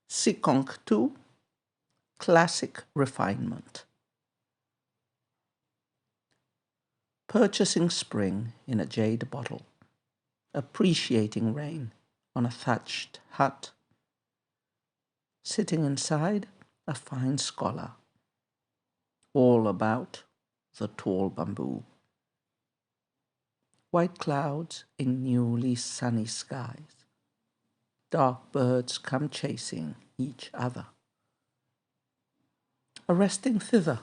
Sikong 2, Classic Refinement. Purchasing spring in a jade bottle, appreciating rain on a thatched hut, sitting inside a fine scholar, all about the tall bamboo. White clouds in newly sunny skies, dark birds come chasing each other. Arresting thither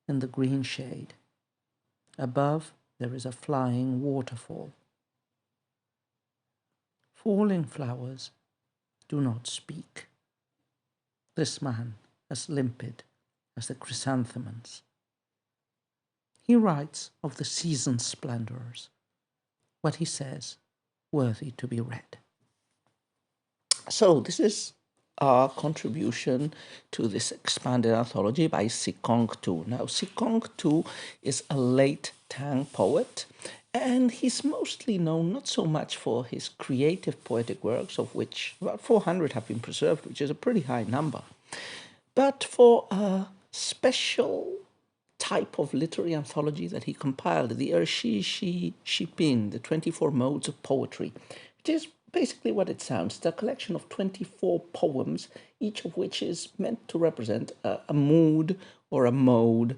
in the green shade. Above there is a flying waterfall. Falling flowers do not speak. This man as limpid as the chrysanthemums. He writes of the season's splendors, what he says worthy to be read. So this is our contribution to this expanded anthology by Sikong Tu. Now, Sikong Tu is a late Tang poet, and he's mostly known not so much for his creative poetic works, of which about 400 have been preserved, which is a pretty high number, but for a special type of literary anthology that he compiled, the Shipin, the 24 Modes of Poetry, which is basically what it sounds. It's a collection of 24 poems, each of which is meant to represent a mood or a mode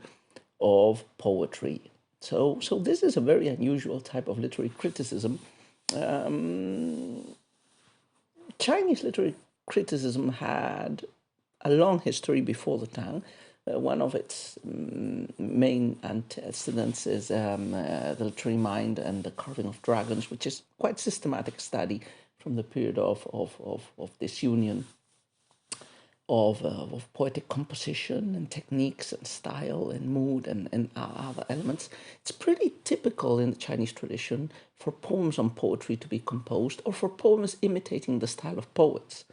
of poetry. So this is a very unusual type of literary criticism. Chinese literary criticism had a long history before the Tang. One of its main antecedents is the Literary Mind and the Carving of Dragons, which is quite systematic study from the period of disunion of poetic composition and techniques and style and mood and other elements. It's pretty typical in the Chinese tradition for poems on poetry to be composed or for poems imitating the style of poets.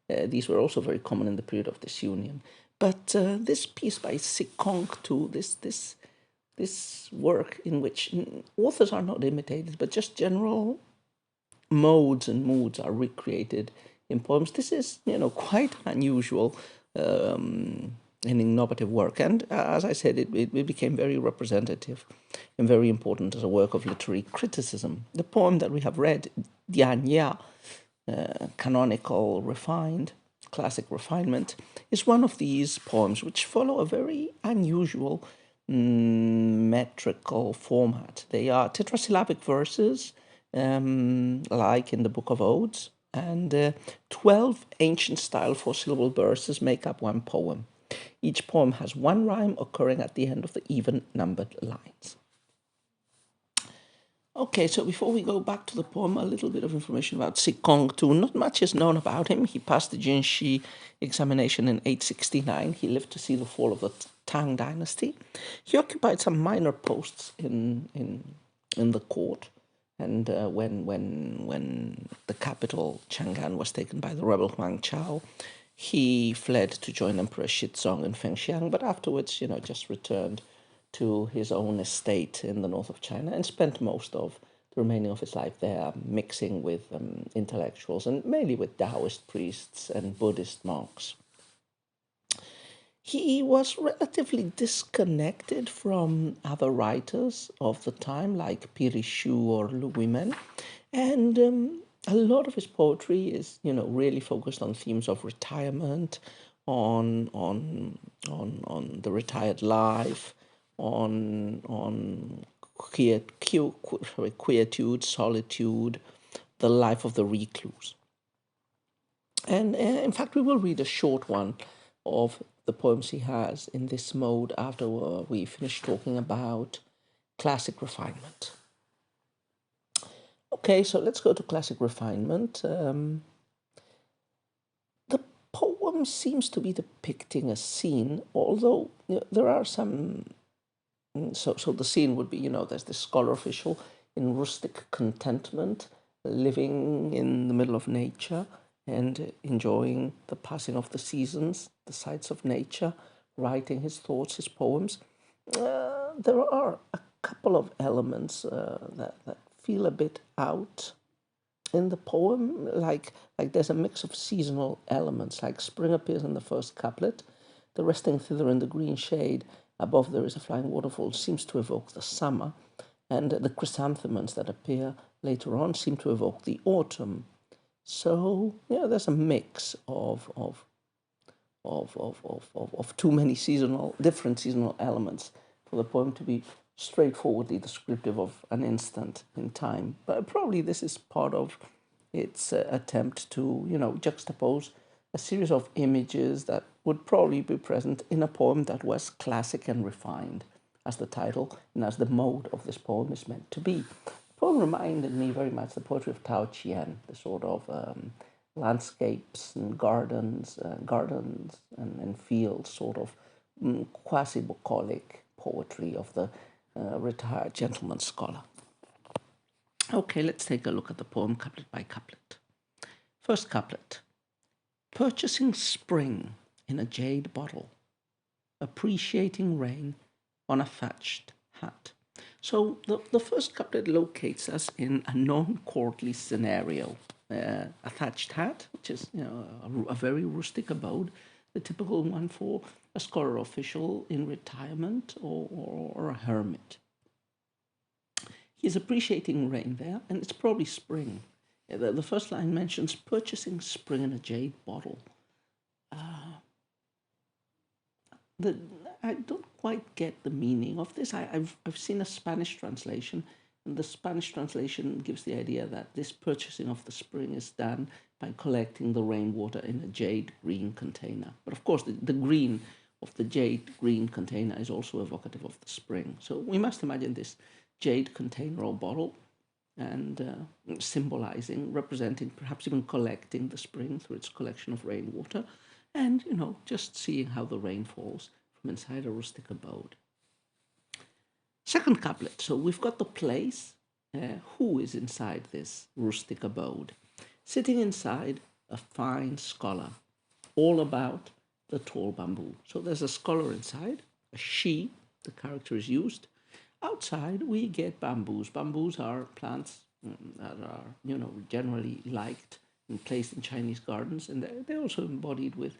These were also very common in the period of disunion. But this piece by Sikong Tu, this work in which authors are not imitated, but just general modes and moods are recreated in poems. This is, quite unusual and innovative work. And as I said, it became very representative and very important as a work of literary criticism. The poem that we have read, Dian Ya, canonical, refined, classic refinement, is one of these poems which follow a very unusual metrical format. They are tetrasyllabic verses, like in the Book of Odes, and 12 ancient style four-syllable verses make up one poem. Each poem has one rhyme occurring at the end of the even-numbered lines. Okay, so before we go back to the poem, a little bit of information about Sikong Tu. Not much is known about him. He passed the Jinshi examination in 869. He lived to see the fall of the Tang dynasty. He occupied some minor posts in the court, and when the capital Chang'an was taken by the rebel Huang Chao, he fled to join Emperor Shizong in Fengxiang, but afterwards, just returned to his own estate in the north of China and spent most of the remaining of his life there, mixing with intellectuals and mainly with Taoist priests and Buddhist monks. He was relatively disconnected from other writers of the time, like Piri Shu or Lu Guimen, and a lot of his poetry is, really focused on themes of retirement, on the retired life, on quietude, solitude, the life of the recluse. And in fact, we will read a short one of the poems he has in this mode after we finish talking about classic refinement. Okay, so let's go to classic refinement. The poem seems to be depicting a scene, although there are some. So the scene would be, there's this scholar official in rustic contentment, living in the middle of nature and enjoying the passing of the seasons, the sights of nature, writing his thoughts, his poems. There are a couple of elements that feel a bit out in the poem, like there's a mix of seasonal elements, like spring appears in the first couplet. The resting thither in the green shade, above there is a flying waterfall, seems to evoke the summer, and the chrysanthemums that appear later on seem to evoke the autumn. So yeah, there's a mix of too many different seasonal elements for the poem to be straightforwardly descriptive of an instant in time. But probably this is part of its attempt to, juxtapose a series of images that would probably be present in a poem that was classic and refined, as the title and as the mode of this poem is meant to be. The poem reminded me very much the poetry of Tao Chien, the sort of landscapes and gardens and fields, sort of quasi-bucolic poetry of the retired gentleman scholar. Okay, let's take a look at the poem couplet by couplet. First couplet. Purchasing spring in a jade bottle, appreciating rain on a thatched hat. So the first couplet locates us in a non-courtly scenario. A thatched hat, which is a very rustic abode, the typical one for a scholar official in retirement or a hermit. He's appreciating rain there, and it's probably spring. The first line mentions purchasing spring in a jade bottle. I don't quite get the meaning of this. I've seen a Spanish translation, and the Spanish translation gives the idea that this purchasing of the spring is done by collecting the rainwater in a jade green container. But of course, the green of the jade green container is also evocative of the spring. So we must imagine this jade container or bottle and symbolizing, representing, perhaps even collecting the spring through its collection of rainwater, and just seeing how the rain falls from inside a rustic abode. Second couplet. So we've got the place. Who is inside this rustic abode? Sitting inside a fine scholar, all about the tall bamboo. So there's a scholar inside, a she, the character is used. Outside, we get bamboos. Bamboos are plants that are, generally liked and placed in Chinese gardens, and they're also embodied with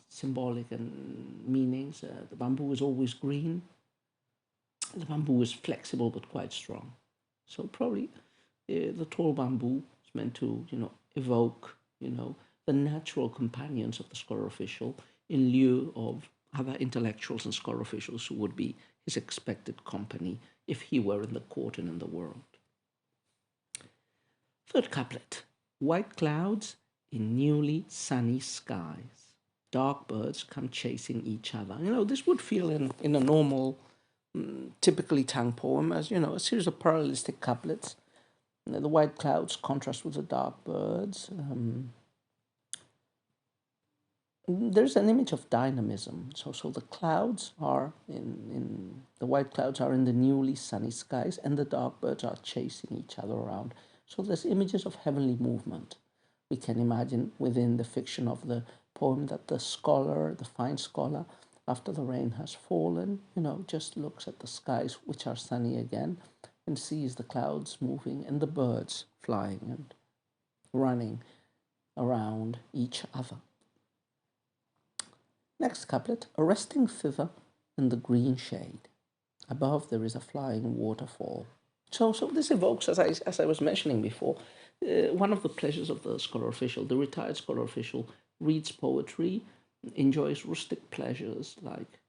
symbolic and meanings. The bamboo is always green. The bamboo is flexible but quite strong. So probably the tall bamboo is meant to, evoke, the natural companions of the scholar official in lieu of other intellectuals and scholar officials who would be his expected company if he were in the court and in the world. Third couplet. White clouds in newly sunny skies. Dark birds come chasing each other. This would feel in a normal, typically Tang poem as, a series of parallelistic couplets. The white clouds contrast with the dark birds. There's an image of dynamism. So the clouds are the white clouds are in the newly sunny skies, and the dark birds are chasing each other around. So there's images of heavenly movement. We can imagine within the fiction of the poem that the scholar, the fine scholar, after the rain has fallen, just looks at the skies, which are sunny again, and sees the clouds moving and the birds flying and running around each other. Next couplet, resting thither in the green shade. Above there is a flying waterfall. So this evokes, as I was mentioning before, one of the pleasures of the scholar official. The retired scholar official reads poetry, enjoys rustic pleasures like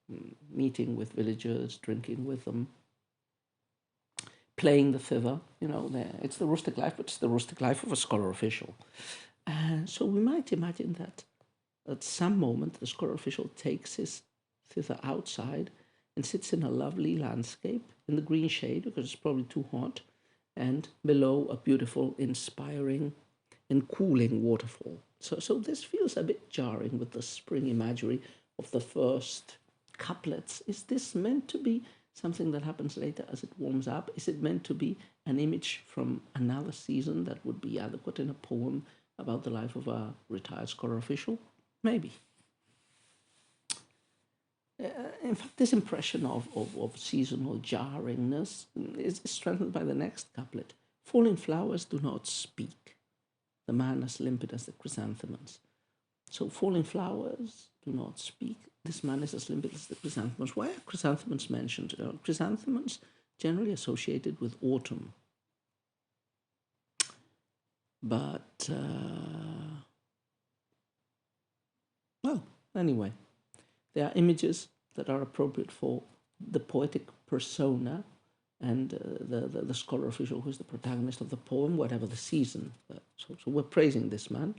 meeting with villagers, drinking with them, playing the thither. It's the rustic life, but it's the rustic life of a scholar official. So we might imagine that at some moment the scholar official takes his thither outside and sits in a lovely landscape in the green shade because it's probably too hot, and below a beautiful, inspiring and cooling waterfall. So this feels a bit jarring with the spring imagery of the first couplets. Is this meant to be something that happens later as it warms up? Is it meant to be an image from another season that would be adequate in a poem about the life of a retired scholar official? Maybe. In fact, this impression of seasonal jarringness is strengthened by the next couplet. Falling flowers do not speak. The man as limpid as the chrysanthemums. So falling flowers do not speak. This man is as limpid as the chrysanthemums. Why are chrysanthemums mentioned? Chrysanthemums generally associated with autumn. But, well, anyway, there are images that are appropriate for the poetic persona and the scholar official who is the protagonist of the poem, whatever the season. So we're praising this man.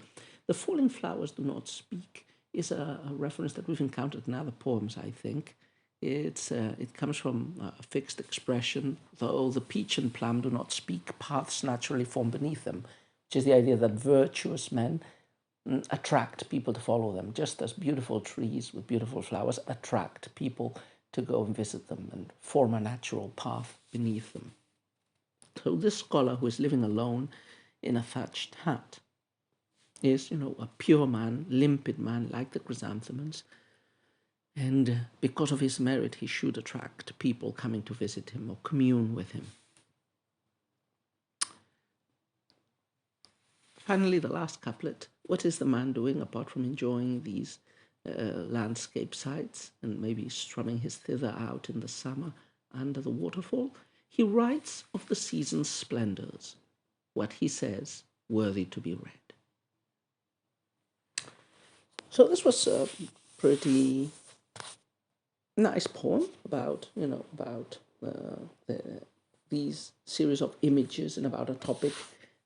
The falling flowers do not speak is a reference that we've encountered in other poems, I think. It comes from a fixed expression, though the peach and plum do not speak, paths naturally form beneath them, which is the idea that virtuous men attract people to follow them, just as beautiful trees with beautiful flowers attract people to go and visit them and form a natural path beneath them. So this scholar, who is living alone in a thatched hut, is, a pure man, limpid man, like the chrysanthemums. And because of his merit, he should attract people coming to visit him or commune with him. Finally, the last couplet. What is the man doing apart from enjoying these landscape sights and maybe strumming his thither out in the summer under the waterfall? He writes of the season's splendors, what he says worthy to be read. So this was a pretty nice poem about, these series of images and about a topic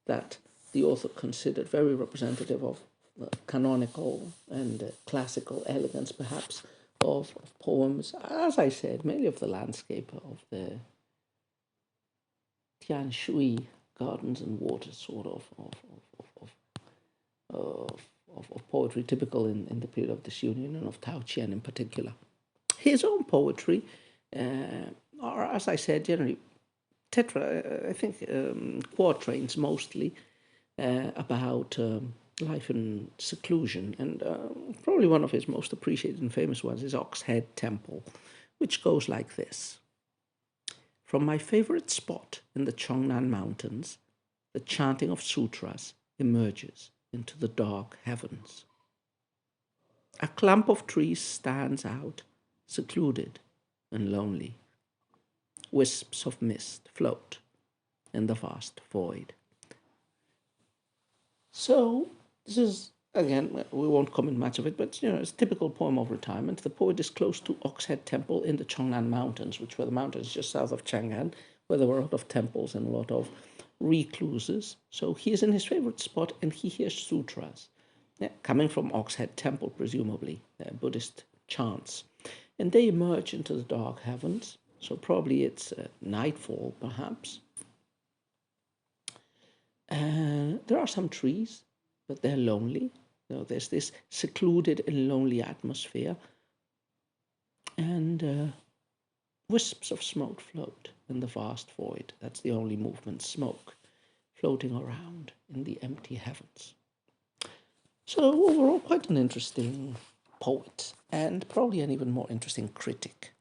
that the author considered very representative of canonical and classical elegance, perhaps, of poems, as I said, mainly of the landscape of the Tian Shui gardens and waters, sort of poetry typical in the period of disunion and of Tao Qian in particular. His own poetry are, as I said, generally quatrains mostly about life in seclusion. And probably one of his most appreciated and famous ones is Ox Head Temple, which goes like this. From my favorite spot in the Chongnan Mountains, the chanting of sutras emerges into the dark heavens. A clump of trees stands out, secluded and lonely. Wisps of mist float in the vast void. So, this is, again, we won't comment much of it, but, it's a typical poem of retirement. The poet is close to Ox Head Temple in the Chongnan Mountains, which were the mountains just south of Chang'an, where there were a lot of temples and a lot of recluses. So he is in his favorite spot and he hears sutras, coming from Ox Head Temple, presumably, Buddhist chants. And they emerge into the dark heavens. So probably it's nightfall, perhaps. There are some trees, but they're lonely. There's this secluded and lonely atmosphere. And wisps of smoke float in the vast void. That's the only movement, smoke floating around in the empty heavens. So overall, quite an interesting poet, and probably an even more interesting critic